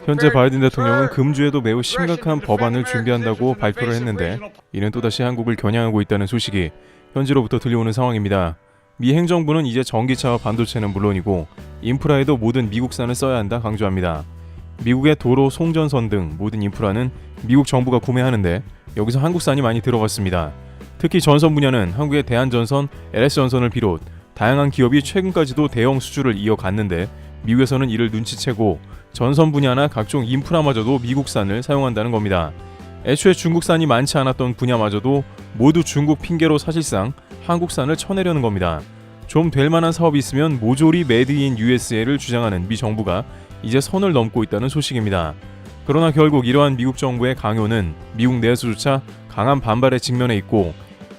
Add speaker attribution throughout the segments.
Speaker 1: 현재 바이든 대통령은 금주에도 매우 심각한 법안을 준비한다고 발표를 했는데 이는 또다시 한국을 겨냥하고 있다는 소식이 현지로부터 들려오는 상황입니다. 미 행정부는 이제 전기차와 반도체는 물론이고 인프라에도 모든 미국산을 써야 한다 강조합니다. 미국의 도로, 송전선 등 모든 인프라는 미국 정부가 구매하는데 여기서 한국산이 많이 들어갔습니다. 특히 전선 분야는 한국의 대한전선, LS전선을 비롯 다양한 기업이 최근까지도 대형 수주를 이어갔는데 미국에서는 이를 눈치채고 전선 분야나 각종 인프라마저도 미국산을 사용한다는 겁니다. 애초에 중국산이 많지 않았던 분야마저도 모두 중국 핑계로 사실상 한국산을 쳐내려는 겁니다. 좀 될 만한 사업이 있으면 모조리 메이드 인 USA를 주장하는 미 정부가 이제 선을 넘고 있다는 소식입니다. 그러나 결국 이러한 미국 정부의 강요는 미국 내에서조차 강한 반발에 직면해 있고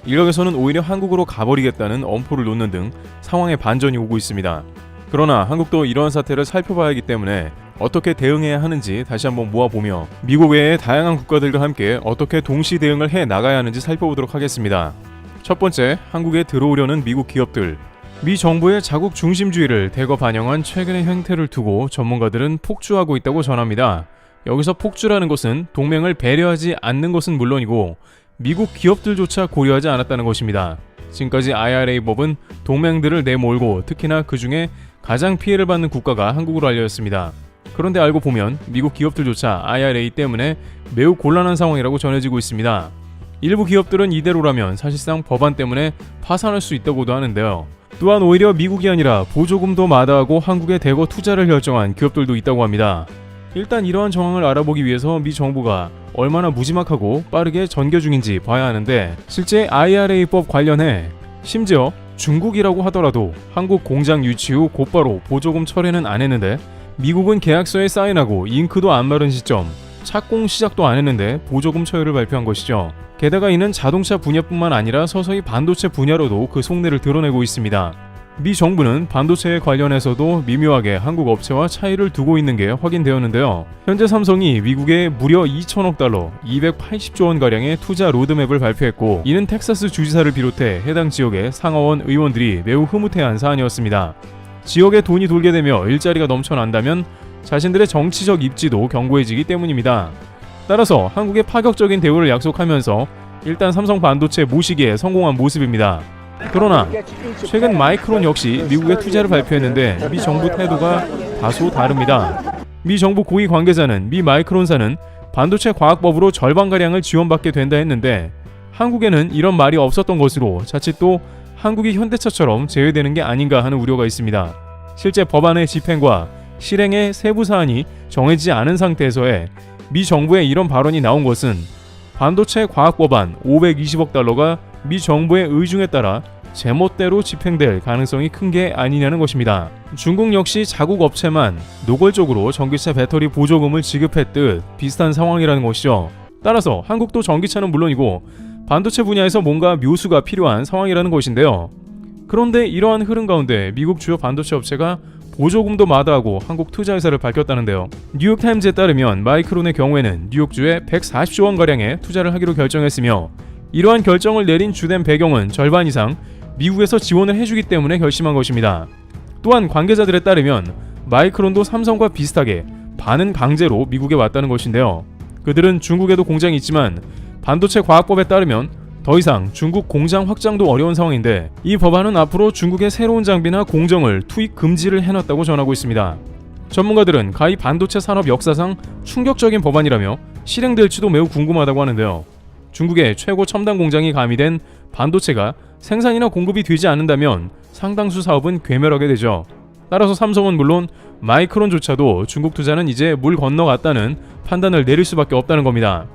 Speaker 1: 일각에서는 오히려 한국으로 가버리겠다는 엄포를 놓는 등 상황에 반전이 오고 있습니다. 그러나 한국도 이러한 사태를 살펴봐야 하기 때문에 어떻게 대응해야 하는지 다시 한번 모아보며 미국 외의 다양한 국가들과 함께 어떻게 동시 대응을 해 나가야 하는지 살펴보도록 하겠습니다. 첫 번째, 한국에 들어오려는 미국 기업들. 미 정부의 자국 중심주의를 대거 반영한 최근의 행태를 두고 전문가들은 폭주하고 있다고 전합니다. 여기서 폭주라는 것은 동맹을 배려하지 않는 것은 물론이고 미국 기업들조차 고려하지 않았다는 것입니다. 지금까지 IRA법은 동맹들을 내몰고 특히나 그 중에 가장 피해를 받는 국가가 한국으로 알려졌습니다. 그런데 알고 보면 미국 기업들조차 IRA 때문에 매우 곤란한 상황이라고 전해지고 있습니다. 일부 기업들은 이대로라면 사실상 법안 때문에 파산할 수 있다고도 하는데요. 또한 오히려 미국이 아니라 보조금도 마다하고 한국에 대거 투자를 결정한 기업들도 있다고 합니다. 일단 이러한 정황을 알아보기 위해서 미 정부가 얼마나 무지막하고 빠르게 전개 중인지 봐야 하는데 실제 IRA법 관련해 심지어 중국이라고 하더라도 한국 공장 유치 후 곧바로 보조금 철회는 안 했는데 미국은 계약서에 사인하고 잉크도 안 마른 시점 착공 시작도 안 했는데 보조금 철회를 발표한 것이죠. 게다가 이는 자동차 분야뿐만 아니라 서서히 반도체 분야로도 그 속내를 드러내고 있습니다. 미 정부는 반도체에 관련해서도 미묘하게 한국 업체와 차이를 두고 있는 게 확인되었는데요. 현재 삼성이 미국에 무려 2천억 달러, 280조 원가량의 투자 로드맵을 발표했고 이는 텍사스 주지사를 비롯해 해당 지역의 상하원 의원들이 매우 흐뭇해한 사안이었습니다. 지역에 돈이 돌게 되며 일자리가 넘쳐난다면 자신들의 정치적 입지도 견고해지기 때문입니다. 따라서 한국의 파격적인 대우를 약속하면서 일단 삼성 반도체 모시기에 성공한 모습입니다. 그러나 최근 마이크론 역시 미국에 투자를 발표했는데 미 정부 태도가 다소 다릅니다. 미 정부 고위 관계자는 미 마이크론사는 반도체 과학법으로 절반가량을 지원받게 된다 했는데 한국에는 이런 말이 없었던 것으로 자칫 또 한국이 현대차처럼 제외되는 게 아닌가 하는 우려가 있습니다. 실제 법안의 집행과 실행의 세부 사안이 정해지지 않은 상태에서의 미 정부의 이런 발언이 나온 것은 반도체 과학법안 520억 달러가 미 정부의 의중에 따라 제멋대로 집행될 가능성이 큰 게 아니냐는 것입니다. 중국 역시 자국 업체만 노골적으로 전기차 배터리 보조금을 지급했듯 비슷한 상황이라는 것이죠. 따라서 한국도 전기차는 물론이고 반도체 분야에서 뭔가 묘수가 필요한 상황이라는 것인데요. 그런데 이러한 흐름 가운데 미국 주요 반도체 업체가 보조금도 마다하고 한국 투자회사를 밝혔다는데요. 뉴욕타임즈에 따르면 마이크론의 경우에는 뉴욕주에 140조 원가량의 투자를 하기로 결정했으며 이러한 결정을 내린 주된 배경은 절반 이상 미국에서 지원을 해주기 때문에 결심한 것입니다. 또한 관계자들에 따르면 마이크론도 삼성과 비슷하게 반은 강제로 미국에 왔다는 것인데요. 그들은 중국에도 공장이 있지만 반도체 과학법에 따르면 더 이상 중국 공장 확장도 어려운 상황인데 이 법안은 앞으로 중국의 새로운 장비나 공정을 투입 금지를 해놨다고 전하고 있습니다. 전문가들은 가히 반도체 산업 역사상 충격적인 법안이라며 실행될지도 매우 궁금하다고 하는데요. 중국의 최고 첨단 공장이 가미된 반도체가 생산이나 공급이 되지 않는다면 상당수 사업은 괴멸하게 되죠. 따라서 삼성은 물론 마이크론조차도 중국 투자는 이제 물 건너갔다는 판단을 내릴 수밖에 없다는 겁니다.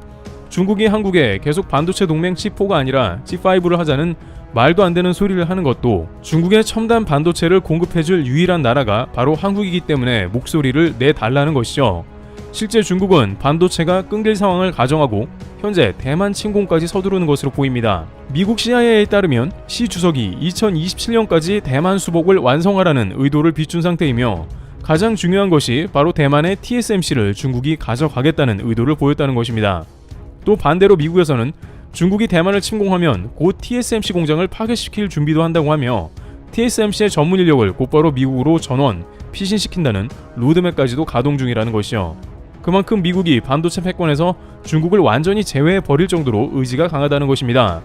Speaker 1: 중국이 한국에 계속 반도체 동맹 칩4가 아니라 칩5를 하자는 말도 안 되는 소리를 하는 것도 중국의 첨단 반도체를 공급해줄 유일한 나라가 바로 한국이기 때문에 목소리를 내달라는 것이죠. 실제 중국은 반도체가 끊길 상황을 가정하고 현재 대만 침공까지 서두르는 것으로 보입니다. 미국 CIA에 따르면 시 주석이 2027년까지 대만 수복을 완성하라는 의도를 비춘 상태이며 가장 중요한 것이 바로 대만의 TSMC를 중국이 가져가겠다는 의도를 보였다는 것입니다. 또 반대로 미국에서는 중국이 대만을 침공하면 곧 TSMC 공장을 파괴시킬 준비도 한다고 하며 TSMC의 전문 인력을 곧바로 미국으로 전원, 피신시킨다는 로드맵까지도 가동 중이라는 것이죠. 그만큼 미국이 반도체 패권에서 중국을 완전히 제외해버릴 정도로 의지가 강하다는 것입니다.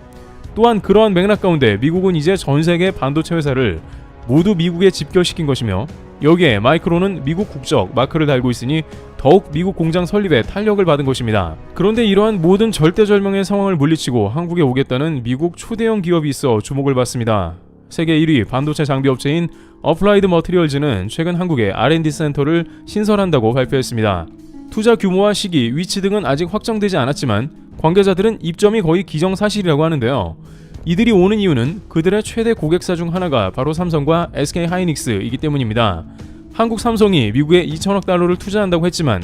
Speaker 1: 또한 그러한 맥락 가운데 미국은 이제 전세계 반도체 회사를 모두 미국에 집결시킨 것이며 여기에 마이크론은 미국 국적 마크를 달고 있으니 더욱 미국 공장 설립에 탄력을 받은 것입니다. 그런데 이러한 모든 절대절명의 상황을 물리치고 한국에 오겠다는 미국 초대형 기업이 있어 주목을 받습니다. 세계 1위 반도체 장비 업체인 어플라이드 머티리얼즈는 최근 한국에 R&D 센터를 신설한다고 발표했습니다. 투자 규모와 시기, 위치 등은 아직 확정되지 않았지만 관계자들은 입점이 거의 기정사실이라고 하는데요. 이들이 오는 이유는 그들의 최대 고객사 중 하나가 바로 삼성과 SK 하이닉스이기 때문입니다. 한국 삼성이 미국에 2천억 달러를 투자한다고 했지만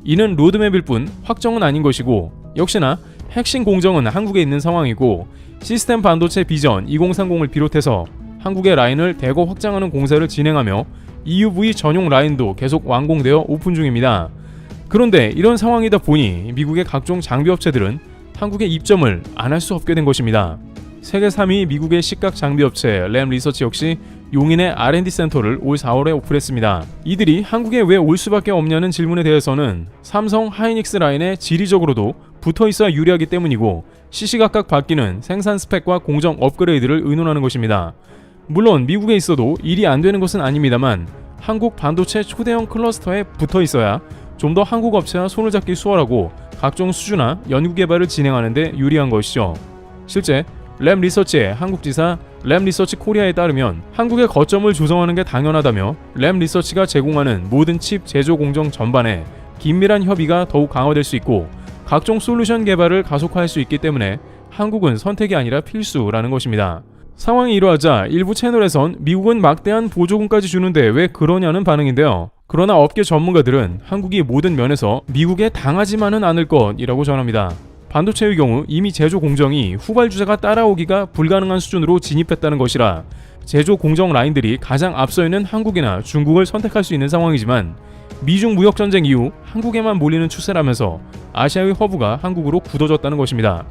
Speaker 1: 이는 로드맵일 뿐 확정은 아닌 것이고 역시나 핵심 공정은 한국에 있는 상황이고 시스템 반도체 비전 2030을 비롯해서 한국의 라인을 대거 확장하는 공사를 진행하며 EUV 전용 라인도 계속 완공되어 오픈 중입니다. 그런데 이런 상황이다 보니 미국의 각종 장비업체들은 한국에 입점을 안 할 수 없게 된 것입니다. 세계 3위 미국의 식각 장비업체 램 리서치 역시 용인의 R&D 센터를 올 4월에 오픈했습니다. 이들이 한국에 왜 올 수밖에 없냐는 질문에 대해서는 삼성 하이닉스 라인에 지리적으로도 붙어있어야 유리하기 때문이고 시시각각 바뀌는 생산 스펙과 공정 업그레이드를 의논하는 것입니다. 물론 미국에 있어도 일이 안 되는 것은 아닙니다만 한국 반도체 초대형 클러스터에 붙어있어야 좀 더 한국 업체와 손을 잡기 수월하고 각종 수주나 연구개발을 진행하는 데 유리한 것이죠. 실제 램 리서치의 한국 지사 램 리서치 코리아에 따르면 한국의 거점을 조성하는 게 당연하다며 램 리서치가 제공하는 모든 칩 제조 공정 전반에 긴밀한 협의가 더욱 강화될 수 있고 각종 솔루션 개발을 가속화할 수 있기 때문에 한국은 선택이 아니라 필수라는 것입니다. 상황이 이러하자 일부 채널에선 미국은 막대한 보조금까지 주는데 왜 그러냐는 반응인데요. 그러나 업계 전문가들은 한국이 모든 면에서 미국에 당하지만은 않을 것이라고 전합니다. 반도체의 경우 이미 제조 공정이 후발주자가 따라오기가 불가능한 수준으로 진입했다는 것이라 제조 공정 라인들이 가장 앞서 있는 한국이나 중국을 선택할 수 있는 상황이지만 미중 무역전쟁 이후 한국에만 몰리는 추세라면서 아시아의 허브가 한국으로 굳어졌다는 것입니다.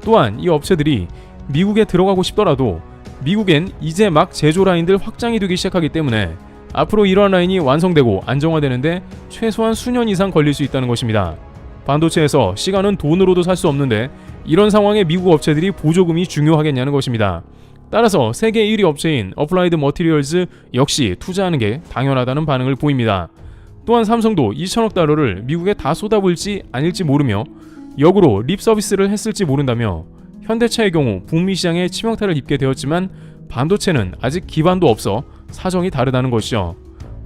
Speaker 1: 또한 이 업체들이 미국에 들어가고 싶더라도 미국엔 이제 막 제조 라인들 확장이 되기 시작하기 때문에 앞으로 이러한 라인이 완성되고 안정화되는데 최소한 수년 이상 걸릴 수 있다는 것입니다. 반도체에서 시간은 돈으로도 살 수 없는데 이런 상황에 미국 업체들이 보조금이 중요하겠냐는 것입니다. 따라서 세계 1위 업체인 어플라이드 머티리얼즈 역시 투자하는 게 당연하다는 반응을 보입니다. 또한 삼성도 2천억 달러를 미국에 다 쏟아부을지 아닐지 모르며 역으로 립 서비스를 했을지 모른다며 현대차의 경우 북미 시장에 치명타를 입게 되었지만 반도체는 아직 기반도 없어 사정이 다르다는 것이죠.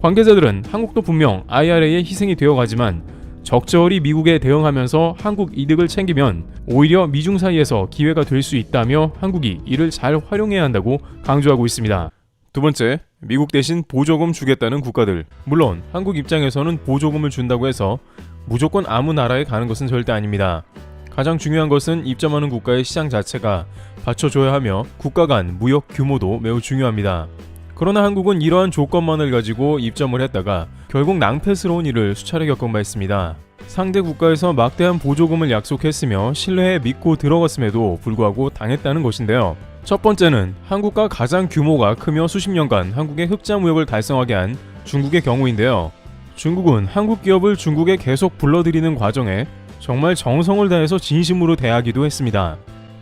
Speaker 1: 관계자들은 한국도 분명 IRA의 희생이 되어가지만 적절히 미국에 대응하면서 한국 이득을 챙기면 오히려 미중 사이에서 기회가 될 수 있다며 한국이 이를 잘 활용해야 한다고 강조하고 있습니다. 두 번째, 미국 대신 보조금 주겠다는 국가들. 물론 한국 입장에서는 보조금을 준다고 해서 무조건 아무 나라에 가는 것은 절대 아닙니다. 가장 중요한 것은 입점하는 국가의 시장 자체가 받쳐줘야 하며 국가 간 무역 규모도 매우 중요합니다. 그러나 한국은 이러한 조건만을 가지고 입점을 했다가 결국 낭패스러운 일을 수차례 겪은 바 있습니다. 상대 국가에서 막대한 보조금을 약속했으며 신뢰해 믿고 들어갔음에도 불구하고 당했다는 것인데요. 첫 번째는 한국과 가장 규모가 크며 수십 년간 한국의 흑자 무역을 달성하게 한 중국의 경우인데요. 중국은 한국 기업을 중국에 계속 불러들이는 과정에 정말 정성을 다해서 진심으로 대하기도 했습니다.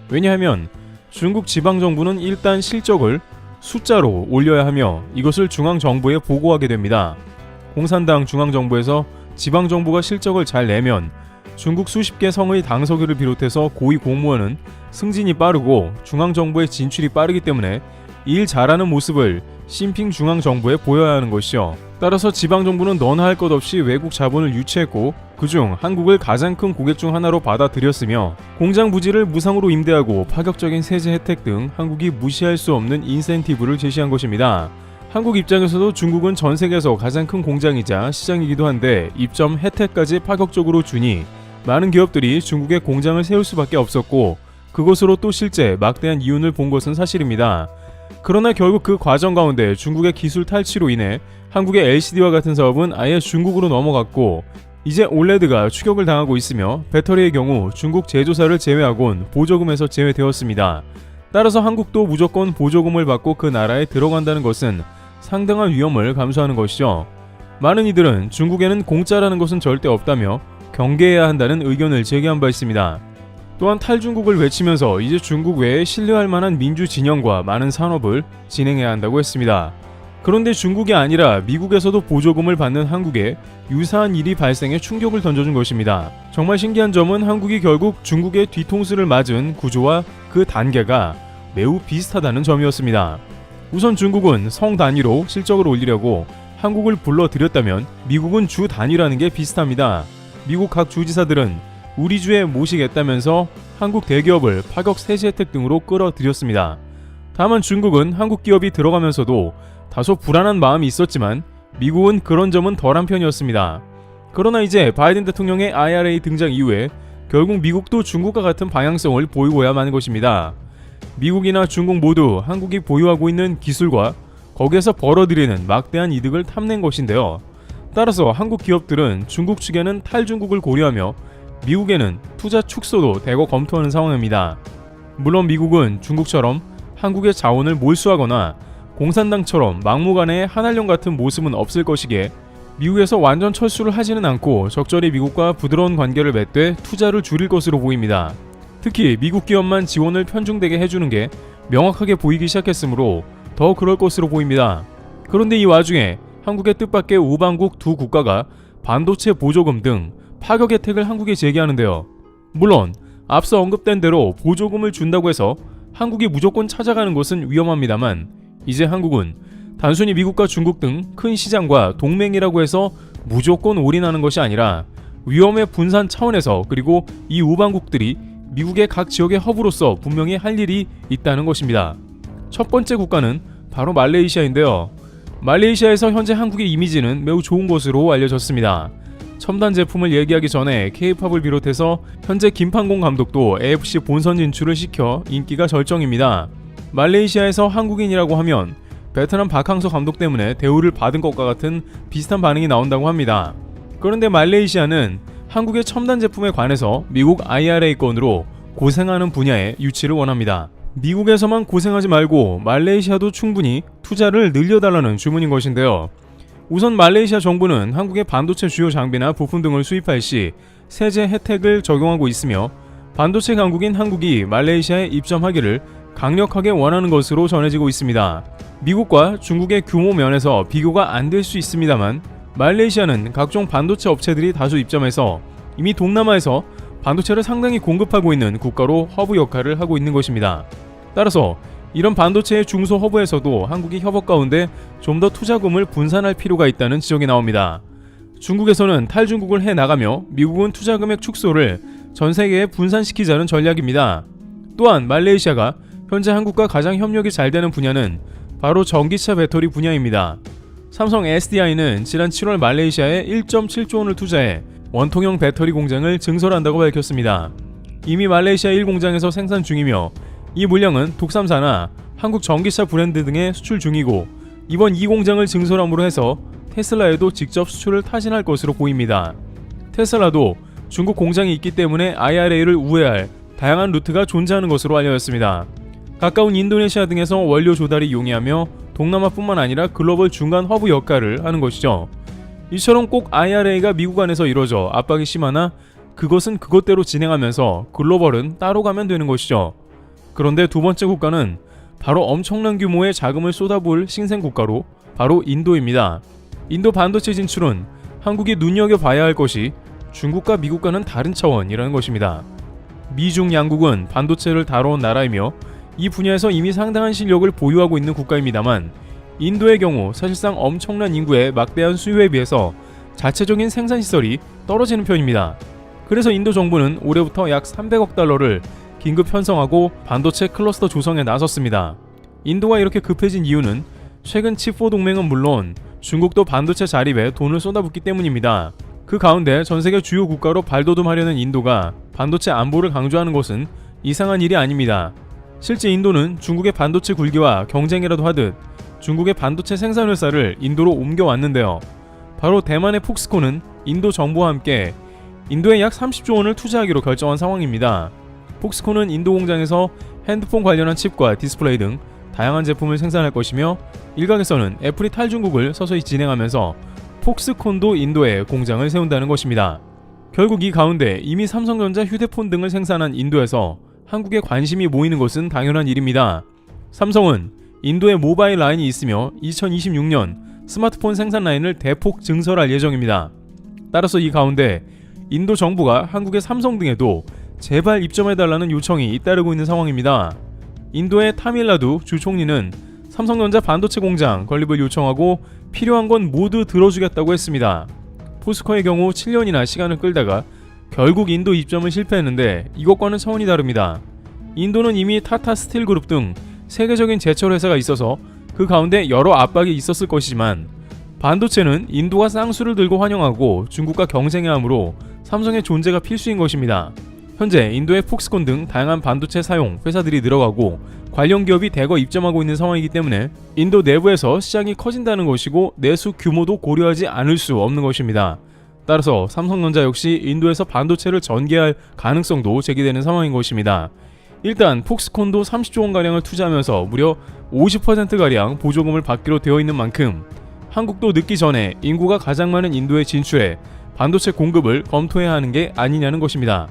Speaker 1: 왜냐하면 중국 지방정부는 일단 실적을 숫자로 올려야 하며 이것을 중앙정부에 보고하게 됩니다. 공산당 중앙정부에서 지방정부가 실적을 잘 내면 중국 수십 개 성의 당서기를 비롯해서 고위 공무원은 승진이 빠르고 중앙정부의 진출이 빠르기 때문에 일 잘하는 모습을 신핑 중앙정부에 보여야 하는 것이죠. 따라서 지방정부는 너나 할 것 없이 외국 자본을 유치했고 그중 한국을 가장 큰 고객 중 하나로 받아들였으며 공장 부지를 무상으로 임대하고 파격적인 세제 혜택 등 한국이 무시할 수 없는 인센티브를 제시한 것입니다. 한국 입장에서도 중국은 전 세계에서 가장 큰 공장이자 시장이기도 한데 입점 혜택까지 파격적으로 주니 많은 기업들이 중국에 공장을 세울 수밖에 없었고 그것으로 또 실제 막대한 이윤을 본 것은 사실입니다. 그러나 결국 그 과정 가운데 중국의 기술 탈취로 인해 한국의 LCD와 같은 사업은 아예 중국으로 넘어갔고 이제 올레드가 추격을 당하고 있으며 배터리의 경우 중국 제조사를 제외하곤 보조금에서 제외되었습니다. 따라서 한국도 무조건 보조금을 받고 그 나라에 들어간다는 것은 상당한 위험을 감수하는 것이죠. 많은 이들은 중국에는 공짜라는 것은 절대 없다며 경계해야 한다는 의견을 제기한 바 있습니다. 또한 탈중국을 외치면서 이제 중국 외에 신뢰할 만한 민주 진영과 많은 산업을 진행해야 한다고 했습니다. 그런데 중국이 아니라 미국에서도 보조금을 받는 한국에 유사한 일이 발생해 충격을 던져준 것입니다. 정말 신기한 점은 한국이 결국 중국의 뒤통수를 맞은 구조와 그 단계가 매우 비슷하다는 점이었습니다. 우선 중국은 성 단위로 실적을 올리려고 한국을 불러들였다면 미국은 주 단위라는 게 비슷합니다. 미국 각 주지사들은 우리 주에 모시겠다면서 한국 대기업을 파격 세제 혜택 등으로 끌어들였습니다. 다만 중국은 한국 기업이 들어가면서도 다소 불안한 마음이 있었지만 미국은 그런 점은 덜한 편이었습니다. 그러나 이제 바이든 대통령의 IRA 등장 이후에 결국 미국도 중국과 같은 방향성을 보이고야 마는 것입니다. 미국이나 중국 모두 한국이 보유하고 있는 기술과 거기에서 벌어들이는 막대한 이득을 탐낸 것인데요. 따라서 한국 기업들은 중국 측에는 탈중국을 고려하며 미국에는 투자 축소도 대거 검토하는 상황입니다. 물론 미국은 중국처럼 한국의 자원을 몰수하거나 공산당처럼 막무가내의 한한령 같은 모습은 없을 것이기에 미국에서 완전 철수를 하지는 않고 적절히 미국과 부드러운 관계를 맺되 투자를 줄일 것으로 보입니다. 특히 미국 기업만 지원을 편중되게 해주는 게 명확하게 보이기 시작했으므로 더 그럴 것으로 보입니다. 그런데 이 와중에 한국의 뜻밖의 우방국 두 국가가 반도체 보조금 등 파격 혜택을 한국에 제기하는데요. 물론 앞서 언급된 대로 보조금을 준다고 해서 한국이 무조건 찾아가는 것은 위험합니다만 이제 한국은 단순히 미국과 중국 등 큰 시장과 동맹이라고 해서 무조건 올인하는 것이 아니라 위험의 분산 차원에서 그리고 이 우방국들이 미국의 각 지역의 허브로서 분명히 할 일이 있다는 것입니다. 첫 번째 국가는 바로 말레이시아인데요. 말레이시아에서 현재 한국의 이미지는 매우 좋은 것으로 알려졌습니다. 첨단 제품을 얘기하기 전에 K-팝을 비롯해서 현재 김판공 감독도 AFC 본선 진출을 시켜 인기가 절정입니다. 말레이시아에서 한국인이라고 하면 베트남 박항서 감독 때문에 대우를 받은 것과 같은 비슷한 반응이 나온다고 합니다. 그런데 말레이시아는 한국의 첨단 제품에 관해서 미국 IRA권으로 고생하는 분야에 유치를 원합니다. 미국에서만 고생하지 말고 말레이시아도 충분히 투자를 늘려달라는 주문인 것인데요. 우선 말레이시아 정부는 한국의 반도체 주요 장비나 부품 등을 수입할 시 세제 혜택을 적용하고 있으며 반도체 강국인 한국이 말레이시아에 입점하기를 강력하게 원하는 것으로 전해지고 있습니다. 미국과 중국의 규모 면에서 비교가 안 될 수 있습니다만 말레이시아는 각종 반도체 업체들이 다수 입점해서 이미 동남아에서 반도체를 상당히 공급하고 있는 국가로 허브 역할을 하고 있는 것입니다. 따라서 이런 반도체의 중소 허브에서도 한국이 협업 가운데 좀 더 투자금을 분산할 필요가 있다는 지적이 나옵니다. 중국에서는 탈중국을 해나가며 미국은 투자금액 축소를 전 세계에 분산시키자는 전략입니다. 또한 말레이시아가 현재 한국과 가장 협력이 잘 되는 분야는 바로 전기차 배터리 분야입니다. 삼성 SDI는 지난 7월 말레이시아에 1.7조 원을 투자해 원통형 배터리 공장을 증설한다고 밝혔습니다. 이미 말레이시아 1공장에서 생산 중이며 이 물량은 독삼사나 한국 전기차 브랜드 등에 수출 중이고 이번 2공장을 증설함으로 해서 테슬라에도 직접 수출을 타진할 것으로 보입니다. 테슬라도 중국 공장이 있기 때문에 IRA를 우회할 다양한 루트가 존재하는 것으로 알려졌습니다. 가까운 인도네시아 등에서 원료 조달이 용이하며 동남아뿐만 아니라 글로벌 중간 허브 역할을 하는 것이죠. 이처럼 꼭 IRA가 미국 안에서 이루어져 압박이 심하나 그것은 그것대로 진행하면서 글로벌은 따로 가면 되는 것이죠. 그런데 두 번째 국가는 바로 엄청난 규모의 자금을 쏟아부을 신생국가로 바로 인도입니다. 인도 반도체 진출은 한국이 눈여겨봐야 할 것이 중국과 미국과는 다른 차원이라는 것입니다. 미중 양국은 반도체를 다뤄온 나라이며 이 분야에서 이미 상당한 실력을 보유하고 있는 국가입니다만 인도의 경우 사실상 엄청난 인구의 막대한 수요에 비해서 자체적인 생산시설이 떨어지는 편입니다. 그래서 인도 정부는 올해부터 약 300억 달러를 긴급 편성하고 반도체 클러스터 조성에 나섰습니다. 인도가 이렇게 급해진 이유는 최근 칩4 동맹은 물론 중국도 반도체 자립에 돈을 쏟아붓기 때문입니다. 그 가운데 전세계 주요 국가로 발돋움하려는 인도가 반도체 안보를 강조하는 것은 이상한 일이 아닙니다. 실제 인도는 중국의 반도체 굴기와 경쟁이라도 하듯 중국의 반도체 생산 회사를 인도로 옮겨왔는데요. 바로 대만의 폭스콘은 인도 정부와 함께 인도에 약 30조 원을 투자하기로 결정한 상황입니다. 폭스콘은 인도 공장에서 핸드폰 관련한 칩과 디스플레이 등 다양한 제품을 생산할 것이며 일각에서는 애플이 탈중국을 서서히 진행하면서 폭스콘도 인도에 공장을 세운다는 것입니다. 결국 이 가운데 이미 삼성전자 휴대폰 등을 생산한 인도에서 한국에 관심이 모이는 것은 당연한 일입니다. 삼성은 인도에 모바일 라인이 있으며 2026년 스마트폰 생산 라인을 대폭 증설할 예정입니다. 따라서 이 가운데 인도 정부가 한국의 삼성 등에도 제발 입점해달라는 요청이 잇따르고 있는 상황입니다. 인도의 타밀나두 주 총리는 삼성전자 반도체 공장 건립을 요청하고 필요한 건 모두 들어주겠다고 했습니다. 포스코의 경우 7년이나 시간을 끌다가 결국 인도 입점을 실패했는데 이것과는 차원이 다릅니다. 인도는 이미 타타 스틸 그룹 등 세계적인 제철 회사가 있어서 그 가운데 여러 압박이 있었을 것이지만 반도체는 인도가 쌍수를 들고 환영하고 중국과 경쟁해야 하므로 삼성의 존재가 필수인 것입니다. 현재 인도의 폭스콘 등 다양한 반도체 사용 회사들이 늘어가고 관련 기업이 대거 입점하고 있는 상황이기 때문에 인도 내부에서 시장이 커진다는 것이고 내수 규모도 고려하지 않을 수 없는 것입니다. 따라서 삼성전자 역시 인도에서 반도체를 전개할 가능성도 제기되는 상황인 것입니다. 일단 폭스콘도 30조 원가량을 투자하면서 무려 50%가량 보조금을 받기로 되어 있는 만큼 한국도 늦기 전에 인구가 가장 많은 인도에 진출해 반도체 공급을 검토해야 하는 게 아니냐는 것입니다.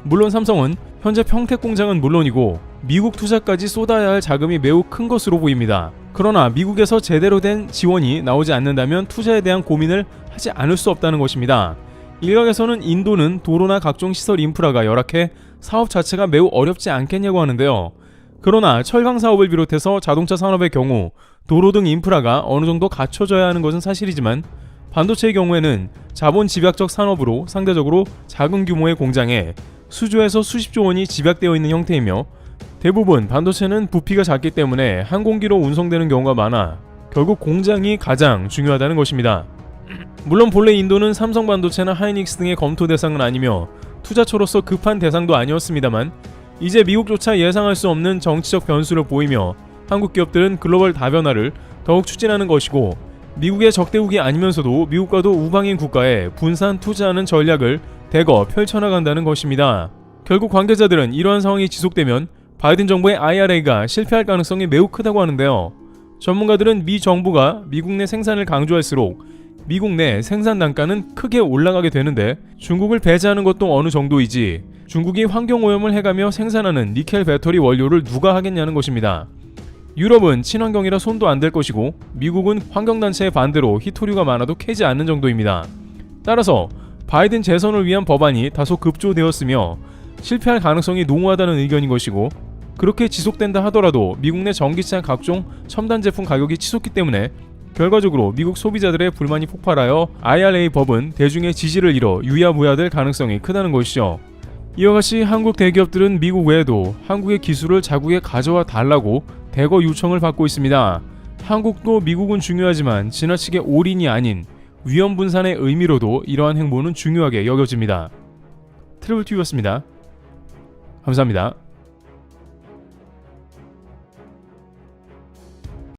Speaker 1: 물론 삼성은 현재 평택 공장은 물론이고 미국 투자까지 쏟아야 할 자금이 매우 큰 것으로 보입니다. 그러나 미국에서 제대로 된 지원이 나오지 않는다면 투자에 대한 고민을 하지 않을 수 없다는 것입니다. 일각에서는 인도는 도로나 각종 시설 인프라가 열악해 사업 자체가 매우 어렵지 않겠냐고 하는데요. 그러나 철강 사업을 비롯해서 자동차 산업의 경우 도로 등 인프라가 어느 정도 갖춰져야 하는 것은 사실이지만 반도체의 경우에는 자본 집약적 산업으로 상대적으로 작은 규모의 공장에 수조에서 수십조 원이 집약되어 있는 형태이며 대부분 반도체는 부피가 작기 때문에 항공기로 운송되는 경우가 많아 결국 공장이 가장 중요하다는 것입니다. 물론 본래 인도는 삼성 반도체나 하이닉스 등의 검토 대상은 아니며 투자처로서 급한 대상도 아니었습니다만 이제 미국조차 예상할 수 없는 정치적 변수를 보이며 한국 기업들은 글로벌 다변화를 더욱 추진하는 것이고 미국의 적대국이 아니면서도 미국과도 우방인 국가에 분산 투자하는 전략을 대거 펼쳐나간다는 것입니다. 결국 관계자들은 이러한 상황이 지속되면 바이든 정부의 IRA가 실패할 가능성이 매우 크다고 하는데요. 전문가들은 미 정부가 미국 내 생산을 강조할수록 미국 내 생산 단가는 크게 올라가게 되는데 중국을 배제하는 것도 어느 정도이지 중국이 환경오염을 해가며 생산하는 니켈 배터리 원료를 누가 하겠냐는 것입니다. 유럽은 친환경이라 손도 안 댈 것이고 미국은 환경단체의 반대로 희토류가 많아도 캐지 않는 정도입니다. 따라서 바이든 재선을 위한 법안이 다소 급조되었으며 실패할 가능성이 농후하다는 의견인 것이고 그렇게 지속된다 하더라도 미국 내 전기차 각종 첨단 제품 가격이 치솟기 때문에 결과적으로 미국 소비자들의 불만이 폭발하여 IRA 법은 대중의 지지를 잃어 유야무야될 가능성이 크다는 것이죠. 이와 같이 한국 대기업들은 미국 외에도 한국의 기술을 자국에 가져와 달라고 대거 요청을 받고 있습니다. 한국도 미국은 중요하지만 지나치게 올인이 아닌 위험 분산의 의미로도 이러한 행보는 중요하게 여겨집니다. 트래블TV였습니다. 감사합니다.